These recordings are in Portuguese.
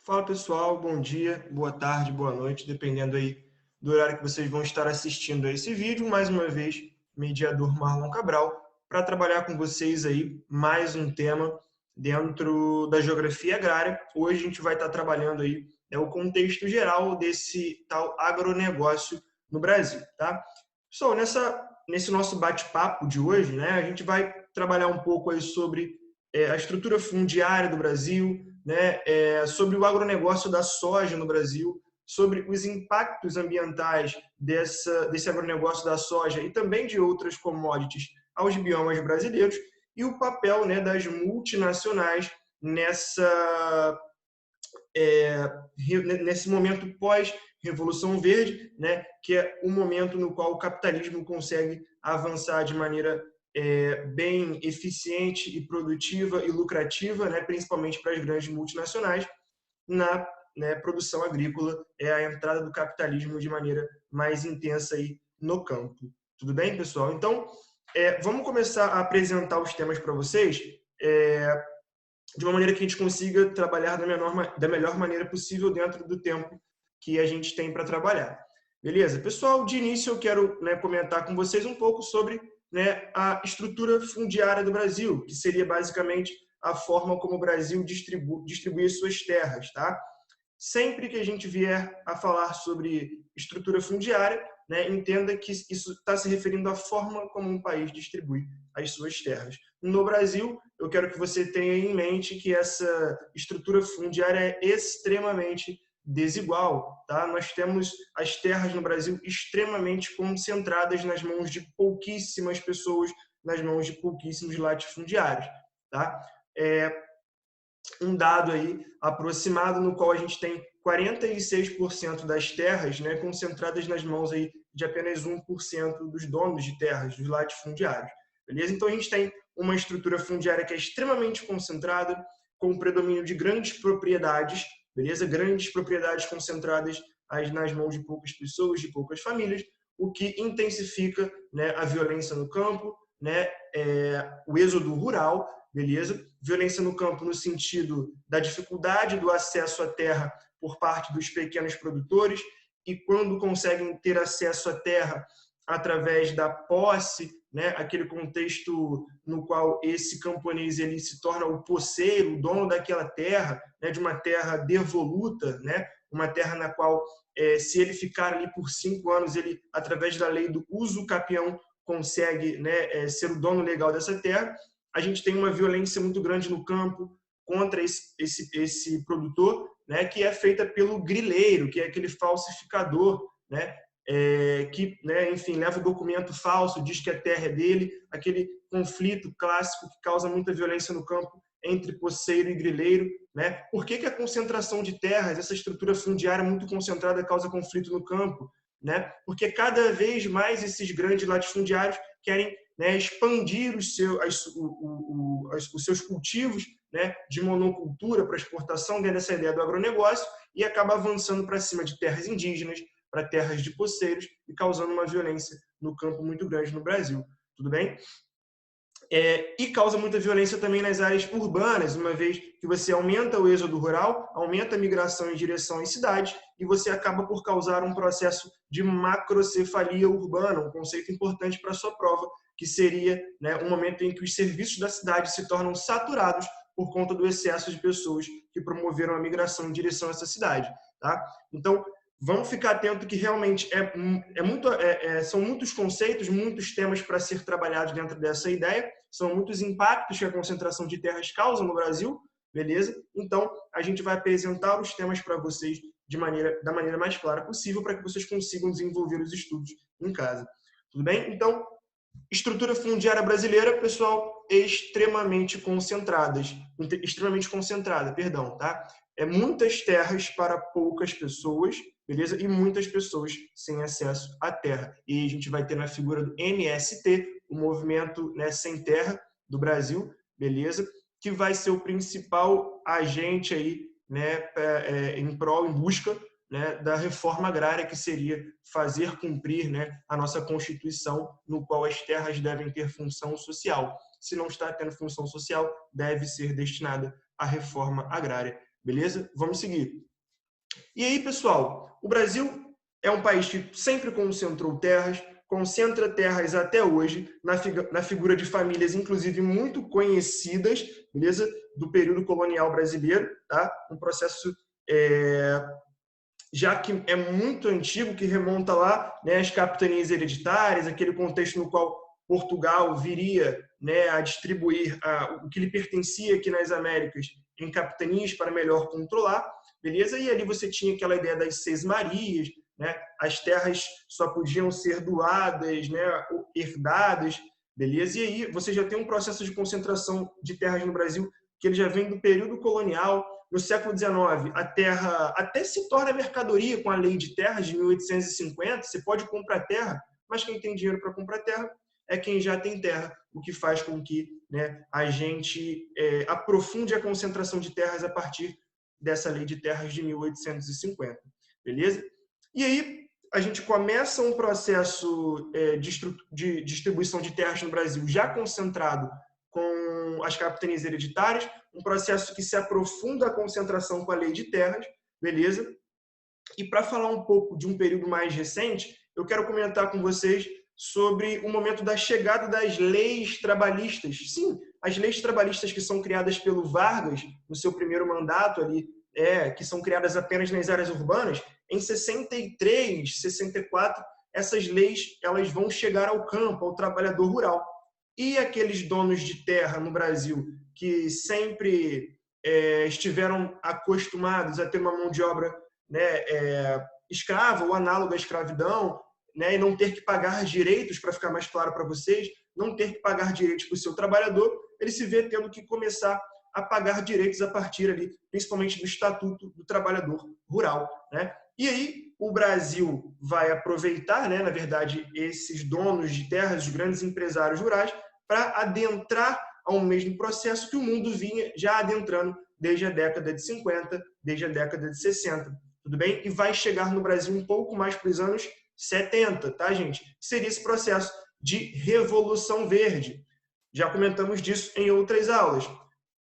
Fala pessoal, bom dia, boa tarde, boa noite, dependendo aí do horário que vocês vão estar assistindo a esse vídeo. Mais uma vez, mediador Marlon Cabral, para trabalhar com vocês aí mais um tema dentro da geografia agrária. Hoje a gente vai estar trabalhando aí o contexto geral desse tal agronegócio no Brasil, tá? Pessoal, nesse nosso bate-papo de hoje, né, a gente vai trabalhar um pouco aí sobre a estrutura fundiária do Brasil, né, sobre o agronegócio da soja no Brasil, sobre os impactos ambientais desse agronegócio da soja e também de outras commodities aos biomas brasileiros e o papel, né, das multinacionais nesse momento pós-Revolução Verde, né, que é o momento no qual o capitalismo consegue avançar de maneira bem eficiente e produtiva e lucrativa, né, principalmente para as grandes multinacionais, na, né, produção agrícola, é a entrada do capitalismo de maneira mais intensa aí no campo. Tudo bem, pessoal? Então, vamos começar a apresentar os temas para vocês de uma maneira que a gente consiga trabalhar da melhor maneira possível dentro do tempo que a gente tem para trabalhar. Beleza? Pessoal, de início eu quero, né, comentar com vocês um pouco sobre, né, a estrutura fundiária do Brasil, que seria basicamente a forma como o Brasil distribui suas terras, tá? Sempre que a gente vier a falar sobre estrutura fundiária, né, entenda que isso está se referindo à forma como um país distribui as suas terras. No Brasil, eu quero que você tenha em mente que essa estrutura fundiária é extremamente desigual, tá? Nós temos as terras no Brasil extremamente concentradas nas mãos de pouquíssimas pessoas, nas mãos de pouquíssimos latifundiários, tá? Um dado aí aproximado no qual a gente tem 46% das terras, né, concentradas nas mãos aí de apenas 1% dos donos de terras, dos latifundiários. Beleza? Então a gente tem uma estrutura fundiária que é extremamente concentrada, com o predomínio de grandes propriedades, beleza? Grandes propriedades concentradas nas mãos de poucas pessoas, de poucas famílias, o que intensifica, né, a violência no campo, né, o êxodo rural, beleza? Violência no campo no sentido da dificuldade do acesso à terra por parte dos pequenos produtores e quando conseguem ter acesso à terra através da posse, né, aquele contexto no qual esse camponês ele se torna o posseiro, o dono daquela terra, né, de uma terra devoluta, né, uma terra na qual, se ele ficar ali por 5 anos, ele, através da lei do uso capião, consegue, né, ser o dono legal dessa terra. A gente tem uma violência muito grande no campo contra esse produtor, né, que é feita pelo grileiro, que é aquele falsificador, né, que, né, enfim, leva o documento falso, diz que a terra é dele, aquele conflito clássico que causa muita violência no campo entre poceiro e grileiro, né? Por que a concentração de terras, essa estrutura fundiária muito concentrada causa conflito no campo, né? Porque cada vez mais esses grandes latifundiários querem, né, expandir os seus cultivos, né, de monocultura para exportação dentro dessa ideia do agronegócio e acaba avançando para cima de terras indígenas, para terras de poceiros e causando uma violência no campo muito grande no Brasil. Tudo bem? E causa muita violência também nas áreas urbanas, uma vez que você aumenta o êxodo rural, aumenta a migração em direção às cidades e você acaba por causar um processo de macrocefalia urbana, um conceito importante para a sua prova, que seria, né, um momento em que os serviços da cidade se tornam saturados por conta do excesso de pessoas que promoveram a migração em direção a essa cidade. Tá? Então, vamos ficar atento que realmente são muitos conceitos, muitos temas para ser trabalhados dentro dessa ideia, são muitos impactos que a concentração de terras causa no Brasil, beleza? Então, a gente vai apresentar os temas para vocês da maneira mais clara possível para que vocês consigam desenvolver os estudos em casa. Tudo bem? Então, estrutura fundiária brasileira, pessoal, extremamente concentrada, perdão, tá? Muitas terras para poucas pessoas, beleza? E muitas pessoas sem acesso à terra. E a gente vai ter na figura do MST, o Movimento, né, Sem Terra do Brasil, beleza? Que vai ser o principal agente aí, né, em busca, né, da reforma agrária, que seria fazer cumprir, né, a nossa Constituição, no qual as terras devem ter função social. Se não está tendo função social, deve ser destinada à reforma agrária beleza? Vamos seguir. E aí, pessoal, o Brasil é um país que sempre concentrou terras, concentra terras até hoje, na figura de famílias, inclusive, muito conhecidas, beleza? Do período colonial brasileiro, tá? Um processo já que é muito antigo, que remonta lá, né, às capitanias hereditárias, aquele contexto no qual Portugal viria, né, a distribuir o que lhe pertencia aqui nas Américas em capitanias para melhor controlar, beleza? E ali você tinha aquela ideia das seis marias, né? As terras só podiam ser doadas, né, ou herdadas, beleza? E aí você já tem um processo de concentração de terras no Brasil que ele já vem do período colonial. No século XIX, a terra até se torna mercadoria com a Lei de Terras de 1850. Você pode comprar terra, mas quem tem dinheiro para comprar terra é quem já tem terra, o que faz com que, né, a gente aprofunde a concentração de terras a partir dessa Lei de Terras de 1850. Beleza? E aí a gente começa um processo de distribuição de terras no Brasil já concentrado com as capitanias hereditárias, um processo que se aprofunda a concentração com a Lei de Terras, beleza? E para falar um pouco de um período mais recente, eu quero comentar com vocês sobre o momento da chegada das leis trabalhistas. Sim, as leis trabalhistas que são criadas pelo Vargas no seu primeiro mandato ali, que são criadas apenas nas áreas urbanas, em 63, 64, essas leis elas vão chegar ao campo, ao trabalhador rural. E aqueles donos de terra no Brasil que sempre estiveram acostumados a ter uma mão de obra, né, escrava ou análoga à escravidão, né, e não ter que pagar direitos, para ficar mais claro para vocês, não ter que pagar direitos para o seu trabalhador, ele se vê tendo que começar a pagar direitos a partir ali, principalmente do Estatuto do Trabalhador Rural, né? E aí o Brasil vai aproveitar, né, na verdade, esses donos de terras, os grandes empresários rurais, para adentrar ao mesmo processo que o mundo vinha já adentrando desde a década de 50, desde a década de 60, tudo bem? E vai chegar no Brasil um pouco mais para os anos 70, tá, gente? Seria esse processo de Revolução Verde. Já comentamos disso em outras aulas.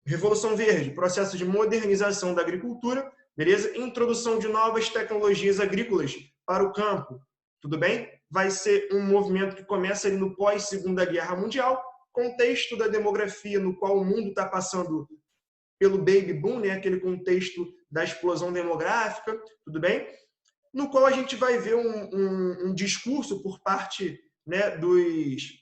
Revolução Verde, processo de modernização da agricultura, beleza? Introdução de novas tecnologias agrícolas para o campo, tudo bem? Vai ser um movimento que começa ali no pós-Segunda Guerra Mundial, contexto da demografia no qual o mundo está passando pelo baby boom, né? Aquele contexto da explosão demográfica, tudo bem? No qual a gente vai ver um discurso por parte, né, dos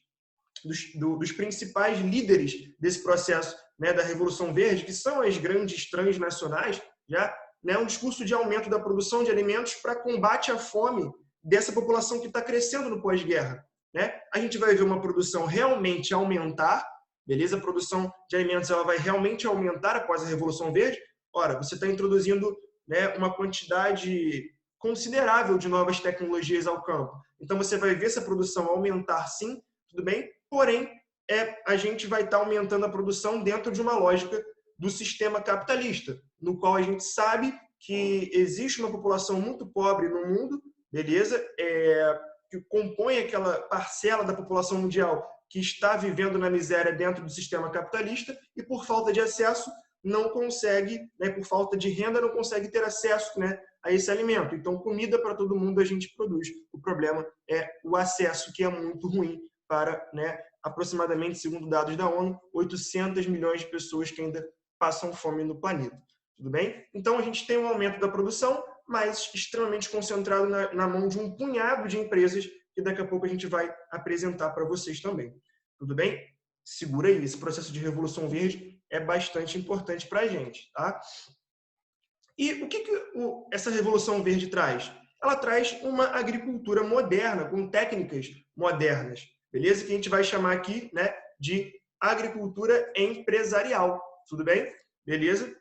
principais líderes desse processo, né, da Revolução Verde, que são as grandes transnacionais, já, né, um discurso de aumento da produção de alimentos para combate à fome dessa população que está crescendo no pós-guerra, né? A gente vai ver uma produção realmente aumentar, beleza? A produção de alimentos ela vai realmente aumentar após a Revolução Verde. Ora, você está introduzindo, né, uma quantidade considerável de novas tecnologias ao campo. Então, você vai ver essa produção aumentar, sim, tudo bem? Porém, a gente vai estar aumentando a produção dentro de uma lógica do sistema capitalista, no qual a gente sabe que existe uma população muito pobre no mundo, beleza? Que compõe aquela parcela da população mundial que está vivendo na miséria dentro do sistema capitalista e, por falta de acesso, não consegue, né, por falta de renda, não consegue ter acesso, né, a esse alimento. Então, comida para todo mundo a gente produz. O problema é o acesso, que é muito ruim para, né, aproximadamente, segundo dados da ONU, 800 milhões de pessoas que ainda passam fome no planeta. Tudo bem? Então, a gente tem um aumento da produção, mas extremamente concentrado na mão de um punhado de empresas que daqui a pouco a gente vai apresentar para vocês também. Tudo bem? Segura aí, esse processo de Revolução Verde é bastante importante para a gente, tá? E o que essa Revolução Verde traz? Ela traz uma agricultura moderna, com técnicas modernas, beleza? Que a gente vai chamar aqui, né, de agricultura empresarial, tudo bem? Beleza?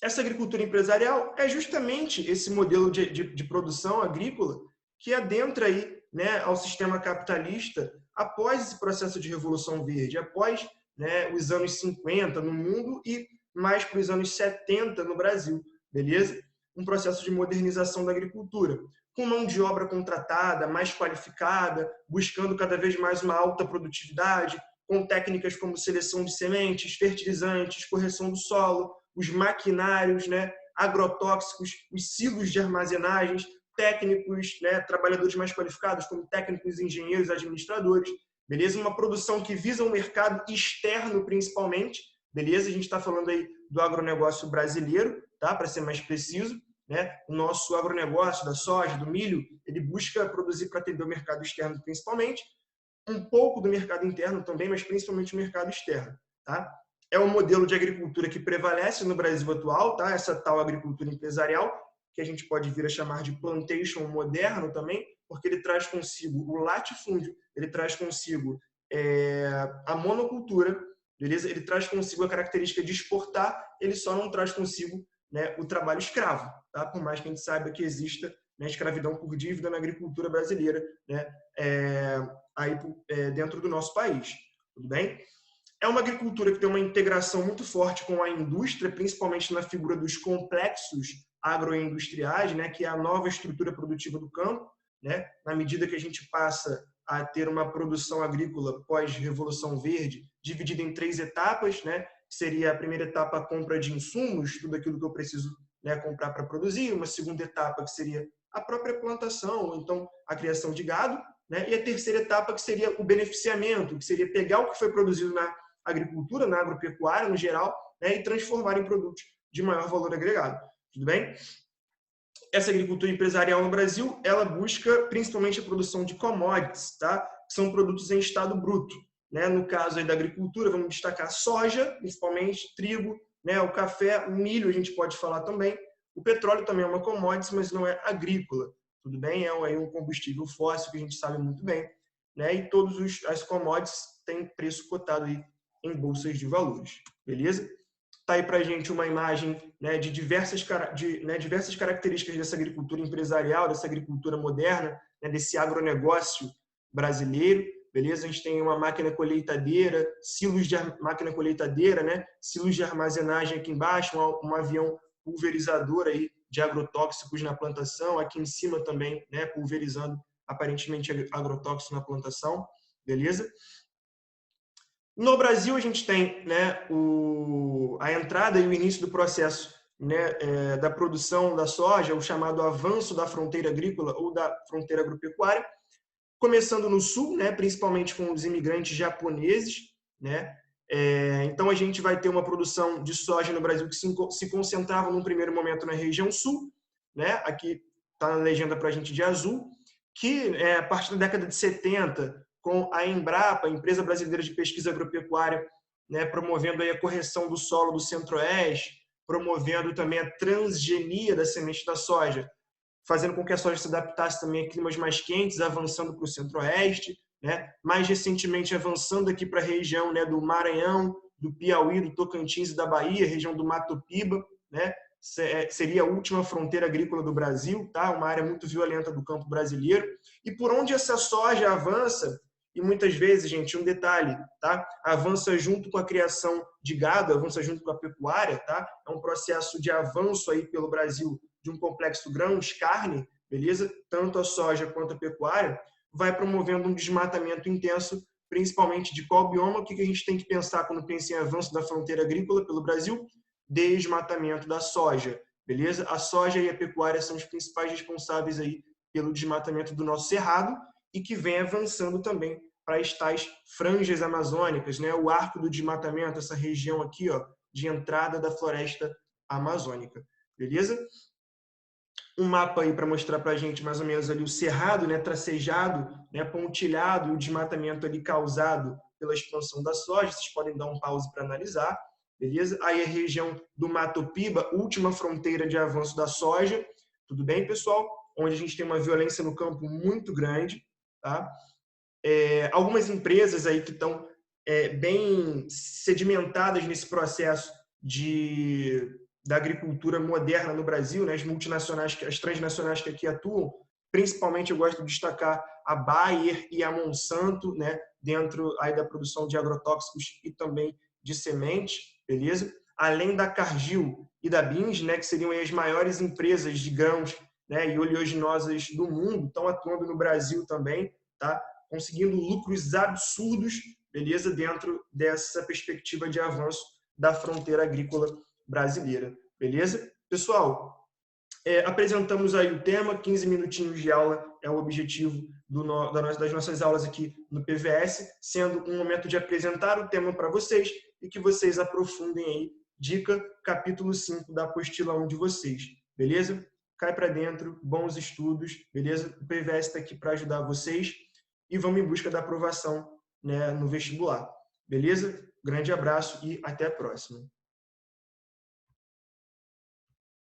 Essa agricultura empresarial é justamente esse modelo de produção agrícola que adentra aí, né, ao sistema capitalista após esse processo de Revolução Verde, após, né, os anos 50 no mundo e mais para os anos 70 no Brasil, beleza? Um processo de modernização da agricultura, com mão de obra contratada, mais qualificada, buscando cada vez mais uma alta produtividade, com técnicas como seleção de sementes, fertilizantes, correção do solo, os maquinários, né, agrotóxicos, os silos de armazenagens, técnicos, né, trabalhadores mais qualificados, como técnicos, engenheiros, administradores, beleza? Uma produção que visa um mercado externo, principalmente, beleza? A gente está falando aí do agronegócio brasileiro, tá? Para ser mais preciso, né? O nosso agronegócio da soja, do milho, ele busca produzir para atender o mercado externo, principalmente, um pouco do mercado interno também, mas principalmente o mercado externo, tá? É um modelo de agricultura que prevalece no Brasil atual, tá? Essa tal agricultura empresarial, que a gente pode vir a chamar de plantation moderno também, porque ele traz consigo o latifúndio, ele traz consigo a monocultura, beleza? Ele traz consigo a característica de exportar, ele só não traz consigo, né, o trabalho escravo, tá? Por mais que a gente saiba que exista, né, escravidão por dívida na agricultura brasileira, né, dentro do nosso país, tudo bem? É uma agricultura que tem uma integração muito forte com a indústria, principalmente na figura dos complexos agroindustriais, né, que é a nova estrutura produtiva do campo, né, na medida que a gente passa a ter uma produção agrícola pós-Revolução Verde, dividida em 3 etapas, né, que seria a primeira etapa a compra de insumos, tudo aquilo que eu preciso, né, comprar para produzir, uma segunda etapa que seria a própria plantação, ou então a criação de gado, né, e a terceira etapa que seria o beneficiamento, que seria pegar o que foi produzido na agricultura, na agropecuária no geral, né, e transformar em produtos de maior valor agregado. Tudo bem? Essa agricultura empresarial no Brasil, ela busca principalmente a produção de commodities, tá? Que são produtos em estado bruto. Né? No caso aí da agricultura, vamos destacar soja, principalmente, trigo, né? O café, o milho a gente pode falar também. O petróleo também é uma commodity, mas não é agrícola. Tudo bem? É um combustível fóssil que a gente sabe muito bem. Né? E todas as commodities têm preço cotado aí em bolsas de valores. Beleza? Está aí para a gente uma imagem, né, de diversas características dessa agricultura empresarial, dessa agricultura moderna, né, desse agronegócio brasileiro. Beleza? A gente tem uma máquina colheitadeira, silos de máquina colheitadeira, né, silos de armazenagem aqui embaixo, um avião pulverizador aí de agrotóxicos na plantação, aqui em cima também, né, pulverizando aparentemente agrotóxico na plantação. Beleza? No Brasil, a gente tem, né, a entrada e o início do processo, né, da produção da soja, o chamado avanço da fronteira agrícola ou da fronteira agropecuária, começando no sul, né, principalmente com os imigrantes japoneses. Né? Então, a gente vai ter uma produção de soja no Brasil que se concentrava, num primeiro momento, na região sul. Né? Aqui está na legenda para a gente de azul, que a partir da década de 70, com a Embrapa, a Empresa Brasileira de Pesquisa Agropecuária, né, promovendo aí a correção do solo do Centro-Oeste, promovendo também a transgenia da semente da soja, fazendo com que a soja se adaptasse também a climas mais quentes, avançando para o Centro-Oeste, né? Mais recentemente avançando aqui para a região, né, do Maranhão, do Piauí, do Tocantins e da Bahia, região do Mato Piba, né? Seria a última fronteira agrícola do Brasil, tá? Uma área muito violenta do campo brasileiro. E por onde essa soja avança, e muitas vezes, gente, um detalhe, tá? Avança junto com a criação de gado, avança junto com a pecuária, tá? É um processo de avanço aí pelo Brasil de um complexo grãos, carne, beleza? Tanto a soja quanto a pecuária, vai promovendo um desmatamento intenso, principalmente de qual bioma. O que a gente tem que pensar quando pensa em avanço da fronteira agrícola pelo Brasil? Desmatamento da soja, beleza? A soja e a pecuária são os principais responsáveis aí pelo desmatamento do nosso cerrado e que vem avançando também para as tais franjas amazônicas, né? O arco do desmatamento, essa região aqui, ó, de entrada da floresta amazônica, beleza? Um mapa aí para mostrar para a gente mais ou menos ali o cerrado, né, tracejado, né, pontilhado, e o desmatamento ali causado pela expansão da soja. Vocês podem dar um pause para analisar, beleza? Aí a região do Mato Piba, última fronteira de avanço da soja, tudo bem, pessoal? Onde a gente tem uma violência no campo muito grande, tá? Algumas empresas aí que estão bem sedimentadas nesse processo da agricultura moderna no Brasil, né? As multinacionais, as transnacionais que aqui atuam, principalmente eu gosto de destacar a Bayer e a Monsanto, né? Dentro aí da produção de agrotóxicos e também de semente, beleza? Além da Cargill e da Binge, né? Que seriam aí as maiores empresas de grãos, né? E oleaginosas do mundo, estão atuando no Brasil também, tá? Conseguindo lucros absurdos, beleza? Dentro dessa perspectiva de avanço da fronteira agrícola brasileira. Beleza? Pessoal, apresentamos aí o tema, 15 minutinhos de aula é o objetivo das nossas aulas aqui no PVS, sendo um momento de apresentar o tema para vocês e que vocês aprofundem aí, dica, capítulo 5 da apostila 1 de vocês, beleza? Cai para dentro, bons estudos, beleza? O PVS está aqui para ajudar vocês e vamos em busca da aprovação, né, no vestibular, beleza? Grande abraço e até a próxima.